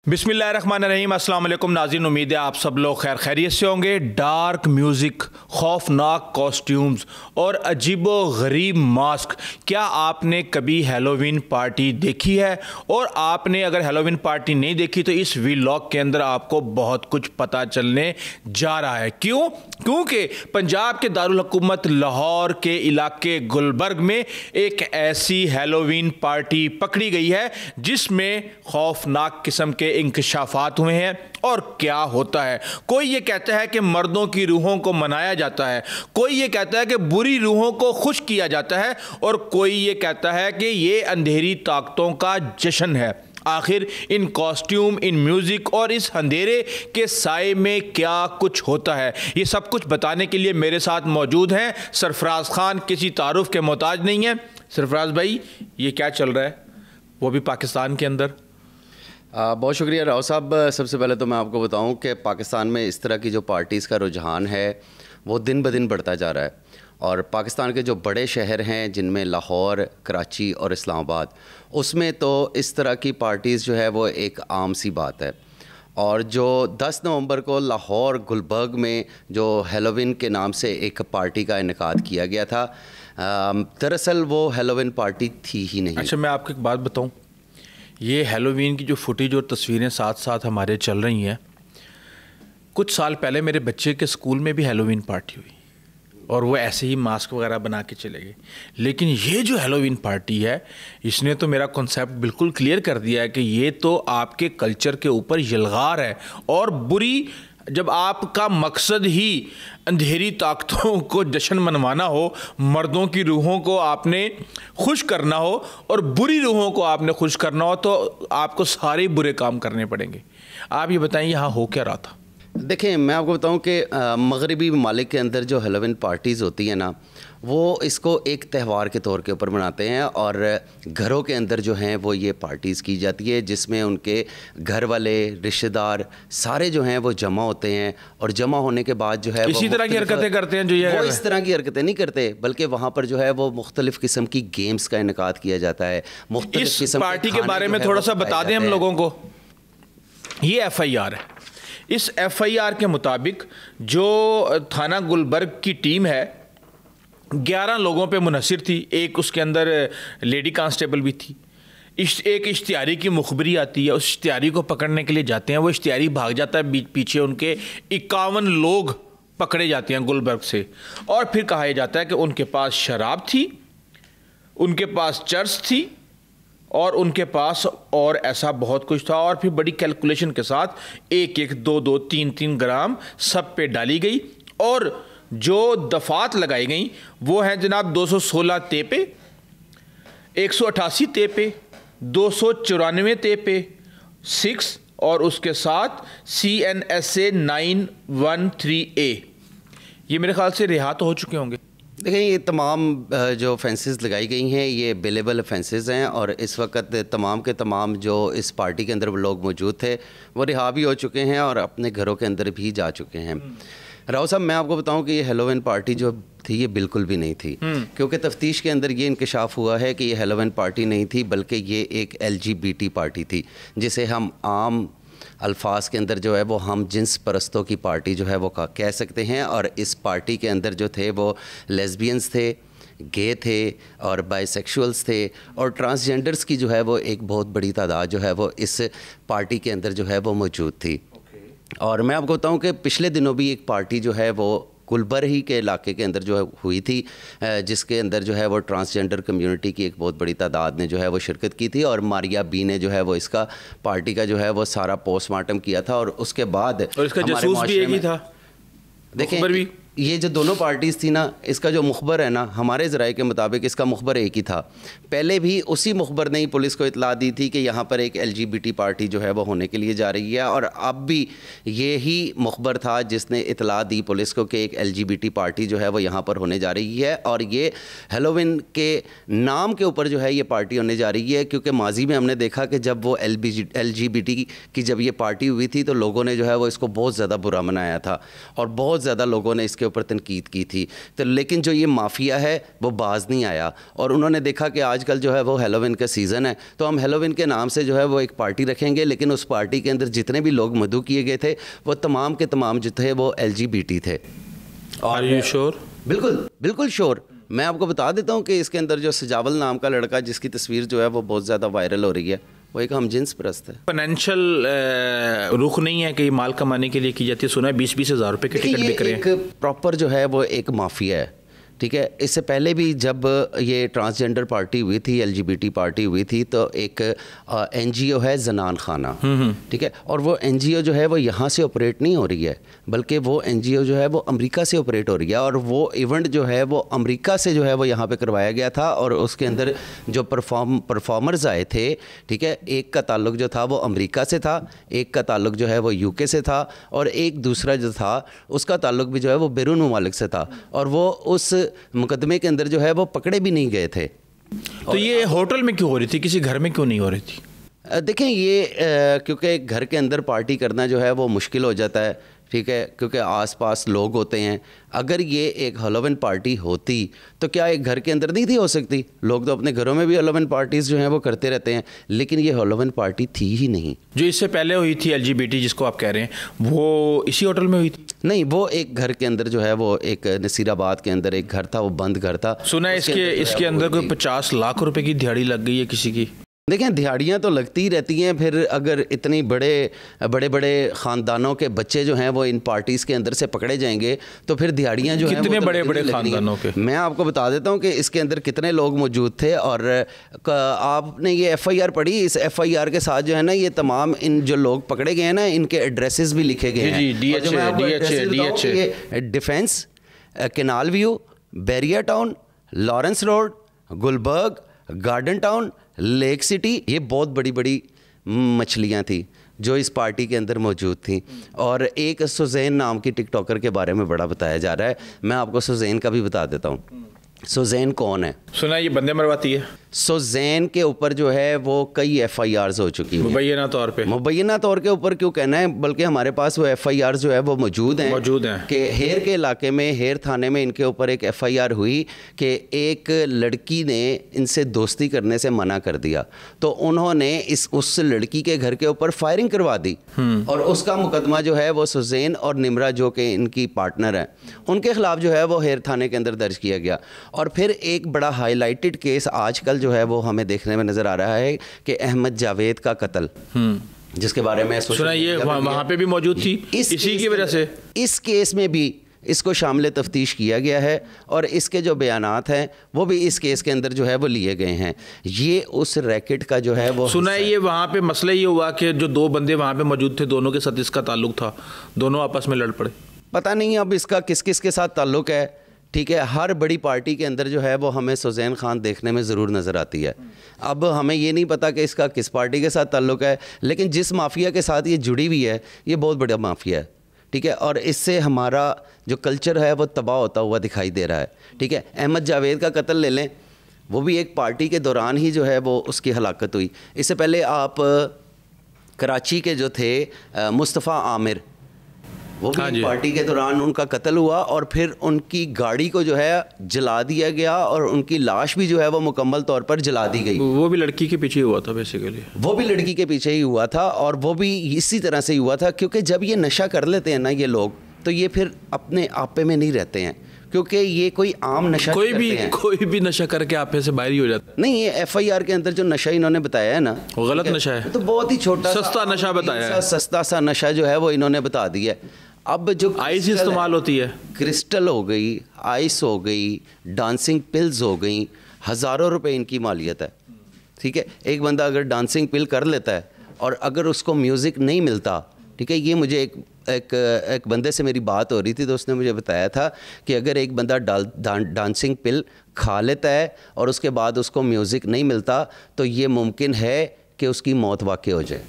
बिस्मिल्लाहिर्रहमानिर्रहीम, अस्सलाम वालेकुम नाज़रीन। उम्मीद है आप सब लोग खैर खैरियत से होंगे। डार्क म्यूज़िक, खौफनाक कॉस्ट्यूम्स और अजीबो गरीब मास्क, क्या आपने कभी हैलोवीन पार्टी देखी है? और आपने अगर हैलोवीन पार्टी नहीं देखी तो इस व्लॉग के अंदर आपको बहुत कुछ पता चलने जा रहा है। क्यों? क्योंकि पंजाब के दारुल हुकूमत लाहौर के इलाके गुलबर्ग में एक ऐसी हैलोवीन पार्टी पकड़ी गई है जिसमें खौफनाक किस्म के इंकशाफात हुए हैं। और क्या होता है, कोई ये कहता है कि मर्दों की रूहों को मनाया जाता है, कोई ये कहता है कि बुरी रूहों को खुश किया जाता है, और कोई ये कहता है कि ये अंधेरी ताकतों का जश्न है। आखिर इन कॉस्ट्यूम, इन म्यूज़िक और इस अंधेरे के साए में क्या कुछ होता है, ये सब कुछ बताने के लिए मेरे साथ मौजूद हैं सरफराज खान। किसी तारुफ के मोहताज नहीं है। सरफराज भाई, ये क्या चल रहा है, वो भी पाकिस्तान के अंदर? बहुत शुक्रिया राव साहब। सबसे पहले तो मैं आपको बताऊं कि पाकिस्तान में इस तरह की जो पार्टीज़ का रुझान है वो दिन ब दिन बढ़ता जा रहा है। और पाकिस्तान के जो बड़े शहर हैं जिनमें लाहौर, कराची और इस्लामाबाद, उसमें तो इस तरह की पार्टीज़ जो है वो एक आम सी बात है। और जो 10 नवंबर को लाहौर गुलबर्ग में जो हैलोवीन के नाम से एक पार्टी का इनेकाद किया गया था, दरअसल वो हैलोवीन पार्टी थी ही नहीं। अच्छा, मैं आपको एक बात बताऊं, ये हैलोवीन की जो फुटेज और तस्वीरें साथ साथ हमारे चल रही हैं, कुछ साल पहले मेरे बच्चे के स्कूल में भी हैलोवीन पार्टी हुई और वो ऐसे ही मास्क वगैरह बना के चले गए। लेकिन ये जो हैलोवीन पार्टी है, इसने तो मेरा कॉन्सेप्ट बिल्कुल क्लियर कर दिया है कि ये तो आपके कल्चर के ऊपर यलगार है। और बुरी, जब आपका मकसद ही अंधेरी ताकतों को जश्न मनवाना हो, मर्दों की रूहों को आपने खुश करना हो और बुरी रूहों को आपने खुश करना हो, तो आपको सारे बुरे काम करने पड़ेंगे। आप ये बताएं, यहाँ हो क्या रहा था? देखें, मैं आपको बताऊं कि मगरबी ममालिक के अंदर जो हैलोवीन पार्टीज़ होती हैं ना, वो इसको एक त्यौहार के तौर के ऊपर मनाते हैं। और घरों के अंदर जो हैं वो ये पार्टीज़ की जाती है जिसमें उनके घर वाले, रिश्तेदार सारे जो हैं वो जमा होते हैं। और जमा होने के बाद जो है इसी तरह की हरकतें करते हैं। जो ये वो इस तरह की हरकतें नहीं करते, बल्कि वहाँ पर जो है वो मुख्तलिफ़ किस्म की गेम्स का इनेकाद किया जाता है। इस पार्टी के बारे में थोड़ा सा बता दें हम लोगों को। ये FIR है। इस FIR के मुताबिक जो थाना गुलबर्ग की टीम है 11 लोगों पे मुनहसिर थी। एक उसके अंदर लेडी कांस्टेबल भी थी। एक इश्तियारी की मुखबरी आती है, उस इश्तियारी को पकड़ने के लिए जाते हैं। वो इश्तियारी भाग जाता है, पीछे उनके 51 लोग पकड़े जाते हैं गुलबर्ग से। और फिर कहा जाता है कि उनके पास शराब थी, उनके पास चर्च थी और उनके पास और ऐसा बहुत कुछ था। और फिर बड़ी कैलकुलेशन के साथ 1-1, 2-2, 3-3 ग्राम सब पे डाली गई। और जो दफात लगाई गई वो हैं जनाब 216 तेपे, 188 तेपे, 294 तेपे 6 और उसके साथ CNSA 913A। ये मेरे ख्याल से रिहा तो हो चुके होंगे। देखें, ये तमाम जो फेंसेस लगाई गई हैं ये बेलेबल फेंसेस हैं। और इस वक्त तमाम के तमाम जो इस पार्टी के अंदर लोग मौजूद थे वो रिहा भी हो चुके हैं और अपने घरों के अंदर भी जा चुके हैं। राव साहब, मैं आपको बताऊं कि ये हैलोवीन पार्टी जो थी ये बिल्कुल भी नहीं थी, क्योंकि तफ्तीश के अंदर ये इंकशाफ हुआ है कि ये हैलोवीन पार्टी नहीं थी, बल्कि ये एक LGBT पार्टी थी, जिसे हम आम अल्फाज के अंदर जो है वो हम जिन्स परस्तों की पार्टी जो है वो कह सकते हैं। और इस पार्टी के अंदर जो थे वो लेस्बियंस थे, गे थे और बाइसेक्सुअल्स थे और ट्रांसजेंडर्स की जो है वो एक बहुत बड़ी तादाद जो है वो इस पार्टी के अंदर जो है वो मौजूद थी। और मैं आपको बताऊं कि पिछले दिनों भी एक पार्टी जो है वो गुलबर्ग ही के इलाके के अंदर जो है हुई थी, जिसके अंदर जो है वो ट्रांसजेंडर कम्युनिटी की एक बहुत बड़ी तादाद ने जो है वो शिरकत की थी। और मारिया बी ने जो है वो इसका पार्टी का जो है वो सारा पोस्टमार्टम किया था। और उसके बाद और इसका जासूस भी एक ही था। देखें, ये जो दोनों पार्टीज़ थी ना, इसका जो मुखबर है ना, हमारे ज़राए के मुताबिक इसका मुखबर एक ही था। पहले भी उसी मुखबर ने ही पुलिस को इतला दी थी कि यहाँ पर एक LGBT पार्टी जो है वो होने के लिए जा रही है। और अब भी ये ही मुखबर था जिसने इतला दी पुलिस को कि एक LGBT पार्टी जो है वो यहाँ पर होने जा रही है। और ये हैलोवीन के नाम के ऊपर जो है ये पार्टी होने जा रही है, क्योंकि माजी में हमने देखा कि जब वो LGBT की जब ये पार्टी हुई थी तो लोगों ने जो है वो इसको बहुत ज़्यादा बुरा मनाया था और बहुत ज़्यादा लोगों ने इसके ऊपर तनकीद की थी। तो लेकिन जो ये माफिया है वो बाज नहीं आया, और उन्होंने देखा कि आजकल जो है वो हेलोविन का सीज़न है, तो हम हेलोविन के नाम से जो है वो एक पार्टी रखेंगे, लेकिन उस पार्टी के अंदर जितने भी लोग मदऊ किए गए थे वो तमाम के तमाम जो थे वो LGBT थे। Are you sure? बिल्कुल बिल्कुल श्योर। मैं आपको बता देता हूँ कि इसके अंदर जो सजावल नाम का लड़का जिसकी तस्वीर जो है वो बहुत ज़्यादा वायरल हो रही है, वो एक हम जिन्स परस्त है। फाइनेंशियल रुख नहीं है कि माल कमाने के लिए की जाती है? सुना है 20-20 हज़ार रुपये के टिकट बिक रहे हैं। एक प्रॉपर जो है वो एक माफिया है, ठीक है। इससे पहले भी जब ये ट्रांसजेंडर पार्टी हुई थी, LGBT पार्टी हुई थी, तो एक NGO है ज़नान खाना, ठीक है, और वो NGO जो है वो यहाँ से ऑपरेट नहीं हो रही है, बल्कि वो NGO जो है वो अमेरिका से ऑपरेट हो रही है, और वो इवेंट जो है वो अमेरिका से जो है वो यहाँ पे करवाया गया था, और उसके अंदर जो परफॉर्मर्स आए थे, ठीक है, एक का ताल्लुक जो था वो अमेरिका से था, एक का ताल्लुक जो है वो UK से था, और एक दूसरा जो था उसका ताल्लुक भी जो है वो बैरून ममालिक से था, और वो उस मुकदमे के अंदर जो है वो पकड़े भी नहीं गए थे। तो ये होटल में क्यों हो रही थी, किसी घर में क्यों नहीं हो रही थी? देखें ये क्योंकि घर के अंदर पार्टी करना जो है वो मुश्किल हो जाता है, ठीक है, क्योंकि आसपास लोग होते हैं। अगर ये एक हेलोविन पार्टी होती तो क्या एक घर के अंदर नहीं थी हो सकती? लोग तो अपने घरों में भी हेलोविन पार्टीज़ जो हैं वो करते रहते हैं, लेकिन ये हेलोविन पार्टी थी ही नहीं। जो इससे पहले हुई थी LGBT जिसको आप कह रहे हैं, वो इसी होटल में हुई थी? नहीं, वो एक घर के अंदर जो है वो एक नसीराबाद के अंदर एक घर था, वो बंद घर था। सुना है इसके अंदर कोई 50 लाख रुपए की दिहाड़ी लग गई है किसी की। देखें, दिहाड़ियाँ तो लगती ही रहती हैं, फिर अगर इतनी बड़े ख़ानदानों के बच्चे जो हैं वो इन पार्टीज़ के अंदर से पकड़े जाएंगे तो फिर दिहाड़ियाँ जो हैं कितने बड़े ख़ानदानों के? मैं आपको बता देता हूँ कि इसके अंदर कितने लोग मौजूद थे, और आपने ये FIR पढ़ी, इस FIR के साथ जो है ना ये तमाम इन जो लोग पकड़े गए हैं ना इनके एड्रेसेस भी लिखे गए हैं। Defence, Canal View, Barrier Town, Lawrence Road, Gulberg, Garden Town, Lake City, ये बहुत बड़ी बड़ी मछलियाँ थी जो इस पार्टी के अंदर मौजूद थी। और एक सुजैन नाम की टिकटॉकर के बारे में बड़ा बताया जा रहा है, मैं आपको सुजैन का भी बता देता हूँ। सुजैन कौन है? सुना ये बंदे मरवाती है। सुजैन के ऊपर जो है वो कई FIRs हो चुकी हैं। मुबैना तौर के ऊपर क्यों कहना है, बल्कि हमारे पास वो FIRs जो है वो मौजूद हैं कि हेर के इलाके में, हेर थाने में इनके ऊपर एक FIR हुई कि एक लड़की ने इनसे दोस्ती करने से मना कर दिया, तो उन्होंने उस लड़की के घर के ऊपर फायरिंग करवा दी, और उसका मुकदमा जो है वो सुजैन और निमरा जो कि इनकी पार्टनर है उनके खिलाफ जो है वो हेर थाने के अंदर दर्ज किया गया। और फिर एक बड़ा हाईलाइटेड केस आजकल जो है वो हमें देखने में नज़र आ रहा है कि अहमद जावेद का कत्ल, जिसके बारे में सुना ये वहाँ पे भी मौजूद थी, इसी की वजह से इस केस में भी इसको शामिल तफ्तीश किया गया है, और इसके जो बयानात हैं वो भी इस केस के अंदर जो है वो लिए गए हैं। ये उस रैकेट का जो है वो सुना है ये वहाँ पे मसला ये हुआ कि जो दो बंदे वहाँ पे मौजूद थे, दोनों के साथ इसका ताल्लुक था, दोनों आपस में लड़ पड़े। पता नहीं अब इसका किस किस के साथ ताल्लुक है, ठीक है। हर बड़ी पार्टी के अंदर जो है वो हमें सुजैन खान देखने में ज़रूर नज़र आती है। अब हमें ये नहीं पता कि इसका किस पार्टी के साथ ताल्लुक़ है, लेकिन जिस माफिया के साथ ये जुड़ी हुई है ये बहुत बड़ा माफिया है, ठीक है, और इससे हमारा जो कल्चर है वो तबाह होता हुआ दिखाई दे रहा है, ठीक है। अहमद जावेद का कत्ल ले लें, वो भी एक पार्टी के दौरान ही जो है वो उसकी हलाकत हुई। इससे पहले आप कराची के जो थे मुस्तफ़ा आमिर, वो भी पार्टी के दौरान उनका कत्ल हुआ, और फिर उनकी गाड़ी को जो है जला दिया गया, और उनकी लाश भी जो है वो मुकम्मल तौर पर जला दी गई। वो भी लड़की के पीछे हुआ था बेसिकली, वो भी लड़की के पीछे ही हुआ था, और वो भी इसी तरह से हुआ था, क्योंकि जब ये नशा कर लेते हैं ना ये लोग, तो ये फिर अपने आपे में नहीं रहते हैं, क्योंकि ये कोई आम नशा कोई भी नशा करके आपे से बाहर ही हो जाता है। नहीं, ये FIR के अंदर जो नशा इन्होंने बताया है ना वो गलत नशा है, तो बहुत ही छोटा सस्ता नशा बताया है, सस्ता सा नशा जो है वो इन्होंने बता दिया है। अब जो आइस इस्तेमाल होती है, क्रिस्टल हो गई, आइस हो गई, डांसिंग पिल्स हो गई, हज़ारों रुपए इनकी मालियत है, ठीक है। एक बंदा अगर डांसिंग पिल कर लेता है और अगर उसको म्यूज़िक नहीं मिलता, ठीक है, ये मुझे एक बंदे से मेरी बात हो रही थी तो उसने मुझे बताया था कि अगर एक बंदा डांसिंग पिल खा लेता है और उसके बाद उसको म्यूज़िक नहीं मिलता तो ये मुमकिन है कि उसकी मौत वाक़ई हो जाए।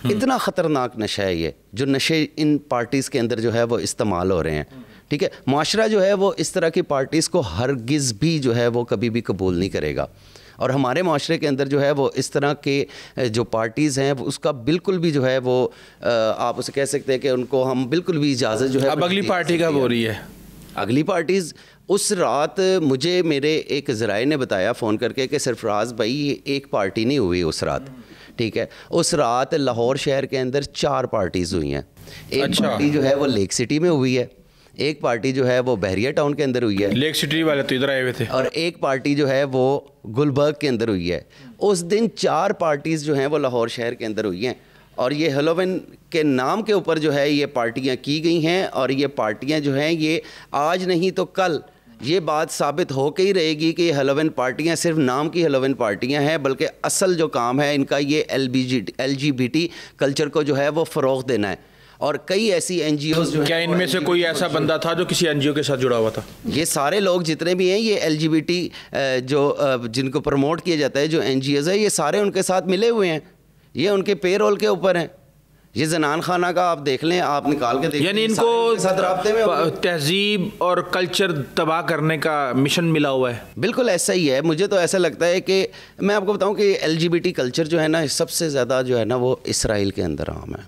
इतना ख़तरनाक नशा है ये, जो नशे इन पार्टीज़ के अंदर जो है वो इस्तेमाल हो रहे हैं, ठीक है। माशरा जो है वो इस तरह की पार्टीज़ को हरगिज़ भी जो है वो कभी भी कबूल नहीं करेगा, और हमारे माशरे के अंदर जो है वो इस तरह के जो पार्टीज़ हैं उसका बिल्कुल भी जो है वो आप उसे कह सकते हैं कि उनको हम बिल्कुल भी इजाज़त जो है। अब अगली पार्टी कब हो रही है? अगली पार्टीज़ उस रात मुझे मेरे एक ज़राए ने बताया फ़ोन करके कि सरफराज भाई ये एक पार्टी नहीं हुई उस रात, ठीक है। उस रात लाहौर शहर के अंदर 4 पार्टीज़ हुई हैं। एक पार्टी जो है वो लेक सिटी में हुई है, एक पार्टी जो है वो बहरिया टाउन के अंदर हुई है, लेक सिटी वाले तो इधर आए हुए थे, और एक पार्टी जो है वो गुलबर्ग के अंदर हुई है। उस दिन 4 पार्टीज़ जो हैं वो लाहौर शहर के अंदर हुई हैं और ये हेलोविन के नाम के ऊपर जो है ये पार्टियां की गई हैं। और ये पार्टियां जो हैं ये आज नहीं तो कल ये बात साबित हो के ही रहेगी कि ये हेलोविन पार्टियां सिर्फ नाम की हेलोविन पार्टियां हैं, बल्कि असल जो काम है इनका ये LGBT कल्चर को जो है वो फ़रोग़ देना है। और कई ऐसी NGOs जो क्या इनमें से कोई ऐसा बंदा था जो किसी NGO के साथ जुड़ा हुआ था? ये सारे लोग जितने भी हैं ये LGBT जो जिनको प्रमोट किया जाता है जो NGOs है ये सारे उनके साथ मिले हुए हैं, ये उनके पेरोल के ऊपर हैं। ये जनान खाना का आप देख लें, आप निकाल के देख, यानी इनको साथ राब्ते में तहजीब और कल्चर तबाह करने का मिशन मिला हुआ है। बिल्कुल ऐसा ही है। मुझे तो ऐसा लगता है कि मैं आपको बताऊं कि LGBT कल्चर जो है ना सबसे ज़्यादा जो है ना वो इसराइल के अंदर आम है,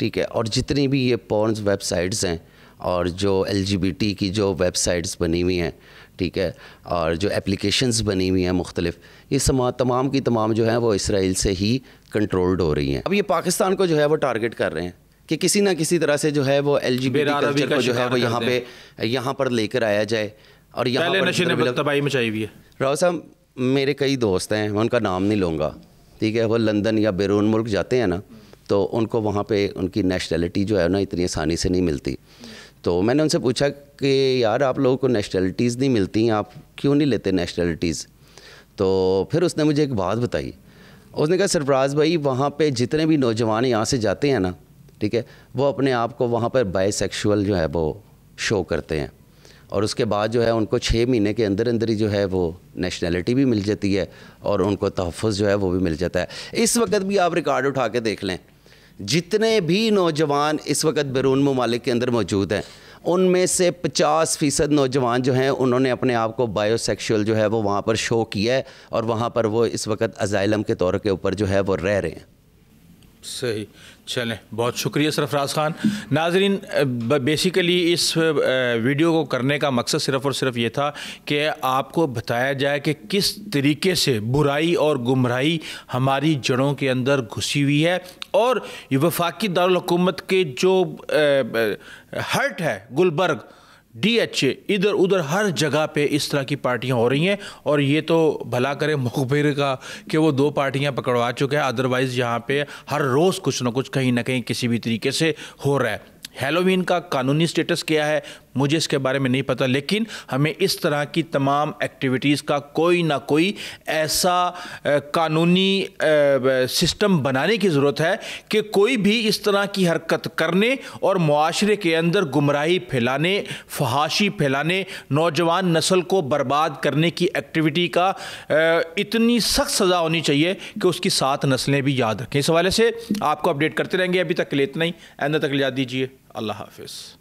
ठीक है। और जितनी भी ये पॉर्न्स वेबसाइट्स हैं और जो LGBT की जो वेबसाइट्स बनी हुई हैं, ठीक है, और जो एप्लीकेशंस बनी हुई हैं मुख्तलिफ, ये तमाम की तमाम जो हैं वो इसराइल से ही कंट्रोल्ड हो रही हैं। अब ये पाकिस्तान को जो है वो टारगेट कर रहे हैं कि किसी ना किसी तरह से जो है वो LGBT कल्चर को जो है वो यहाँ पर लेकर आया जाए। और यहाँ पर तबाही मचाई हुई है। राव साहब मेरे कई दोस्त हैं, मैं उनका नाम नहीं लूँगा, ठीक है, वो लंदन या बैरून मुल्क जाते हैं ना तो उनको वहाँ पे उनकी नेशनलिटी जो है ना इतनी आसानी से नहीं मिलती। तो मैंने उनसे पूछा कि यार आप लोगों को नेशनलिटीज़ नहीं मिलती, आप क्यों नहीं लेते नेशनलिटीज़? तो फिर उसने मुझे एक बात बताई। उसने कहा सरफराज भाई वहाँ पे जितने भी नौजवान यहाँ से जाते हैं ना, ठीक है, वो अपने आप को वहाँ पर बायसेक्सुअल जो है वो शो करते हैं और उसके बाद जो है उनको 6 महीने के अंदर अंदर ही जो है वो नेशनलिटी भी मिल जाती है और उनको तहफ़्फ़ुज़ जो है वो भी मिल जाता है। इस वक्त भी आप रिकॉर्ड उठा के देख लें, जितने भी नौजवान इस वक्त बैरून ममालिक के अंदर मौजूद हैं उनमें से 50% नौजवान जो हैं उन्होंने अपने आप को बायोसेक्सुअल जो है वो वहाँ पर शो किया है और वहाँ पर वो इस वक्त अज़ाइलम के तौर के ऊपर जो है वो रह रहे हैं। सही, चलें, बहुत शुक्रिया सरफराज खान। नाजरीन, बेसिकली इस वीडियो को करने का मकसद सिर्फ़ और सिर्फ ये था कि आपको बताया जाए कि किस तरीके से बुराई और गुमराही हमारी जड़ों के अंदर घुसी हुई है और ये वफाकी दारुल हुकूमत के जो हर्ट है गुलबर्ग, DHA, इधर उधर हर जगह पे इस तरह की पार्टियां हो रही हैं। और ये तो भला करे मुखबिर का कि वो 2 पार्टियां पकड़वा चुके हैं, अदरवाइज़ यहाँ पे हर रोज़ कुछ ना कुछ कहीं ना कहीं किसी भी तरीके से हो रहा है। हेलोवीन का कानूनी स्टेटस क्या है मुझे इसके बारे में नहीं पता, लेकिन हमें इस तरह की तमाम एक्टिविटीज़ का कोई ना कोई ऐसा कानूनी सिस्टम बनाने की ज़रूरत है कि कोई भी इस तरह की हरकत करने और मुआशरे के अंदर गुमराही फैलाने, फहाशी फैलाने, नौजवान नस्ल को बर्बाद करने की एक्टिविटी का इतनी सख्त सज़ा होनी चाहिए कि उसकी 7 नस्लें भी याद रखें। इस हवाले से आपको अपडेट करते रहेंगे। अभी तक के लिए इतना ही, आइंदा तक इजाज़त दीजिए। अल्लाह हाफ़िज़।